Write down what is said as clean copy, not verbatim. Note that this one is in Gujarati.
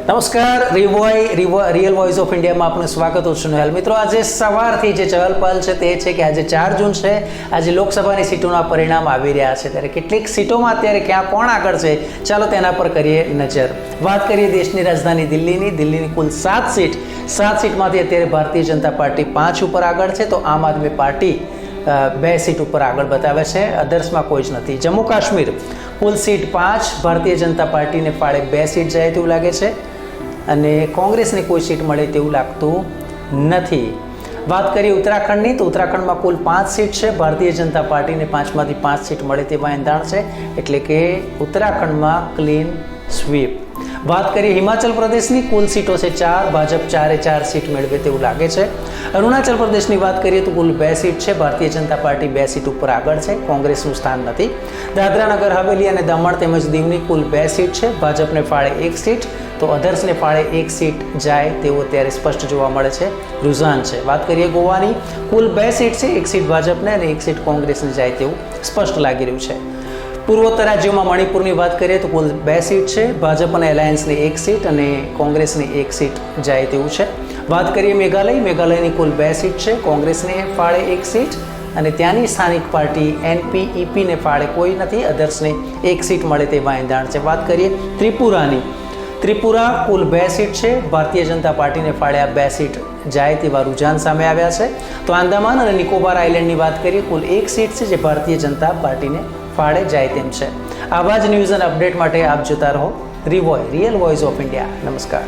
નમસ્કાર રિયલ વોઇસ ઓફ ઇન્ડિયામાં આપનું સ્વાગત હું છું હેલ મિત્રો. આજે સવારથી જે ચહલપહલ છે તે છે કે આજે 4 જૂન છે, આજે લોકસભાની સીટોના પરિણામ આવી રહ્યા છે. ત્યારે કેટલીક સીટોમાં અત્યારે ક્યાં કોણ આગળ છે, ચાલો તેના પર કરીએ નજર. વાત કરીએ દેશની રાજધાની દિલ્હીની કુલ 7 સીટ. 7 સીટમાંથી અત્યારે ભારતીય જનતા પાર્ટી 5 ઉપર આગળ છે, તો આમ આદમી પાર્ટી 2 સીટ ઉપર આગળ બતાવે છે. અધર્સમાં કોઈ જ નથી. જમ્મુ કાશ્મીર કુલ સીટ 5, ભારતીય જનતા પાર્ટીને ફાળે 2 સીટ જાય તેવું લાગે છે અને કોંગ્રેસને કોઈ સીટ મળે તેવું લાગતું નથી. વાત કરીએ ઉત્તરાખંડની, તો ઉત્તરાખંડમાં કુલ 5 સીટ છે, ભારતીય જનતા પાર્ટીને 5માંથી 5 સીટ મળે તેવા એંધાણ છે, એટલે કે ઉત્તરાખંડમાં ક્લીન સ્વીપ. વાત કરીએ હિમાચલ પ્રદેશની, કુલ સીટો છે 4, ભાજપ 4 સીટ મેળવે તેવું લાગે છે. અરુણાચલ પ્રદેશની વાત કરીએ તો કુલ 2 સીટ છે, ભારતીય જનતા પાર્ટી 2 સીટ ઉપર આગળ છે, કોંગ્રેસનું સ્થાન નથી. દાદરા નગર હવેલી અને દમણ તેમજ દીવની કુલ 2 સીટ છે, ભાજપને ફાળે 1 સીટ, તો અધર્સને ફાળે 1 સીટ જાય તેવું અત્યારે સ્પષ્ટ જોવા મળે છે, રુઝાન છે. વાત કરીએ ગોવાની, કુલ 2 સીટ છે, 1 સીટ ભાજપને અને 1 સીટ કોંગ્રેસને જાય તેવું સ્પષ્ટ લાગી રહ્યું છે. પૂર્વોત્તર રાજ્યોમાં મણિપુરની વાત કરીએ તો કુલ 2 સીટ છે, ભાજપ અને એલાયન્સને 1 સીટ અને કોંગ્રેસને 1 સીટ જાય તેવું છે. વાત કરીએ મેઘાલયની કુલ 2 સીટ છે, કોંગ્રેસને ફાળે 1 સીટ અને ત્યાંની સ્થાનિક પાર્ટી NPEPને ફાળે કોઈ નથી, અધર્સને 1 સીટ મળે તેવા એંધાણ છે. વાત કરીએ ત્રિપુરા કુલ 2 સીટ છે, ભારતીય જનતા પાર્ટીને ફાળે 2 સીટ જાય તેવા રુઝાન સામે આવ્યા છે. તો આંદામાન અને નિકોબાર આઇલેન્ડની વાત કરીએ, કુલ 1 સીટ છે જે ભારતીય જનતા પાર્ટીને ફાળે જાય તેમ છે. આવા જ ન્યૂઝ અને અપડેટ માટે આપ જોતા રહો રિયલ વોઇસ ઓફ ઇન્ડિયા. નમસ્કાર.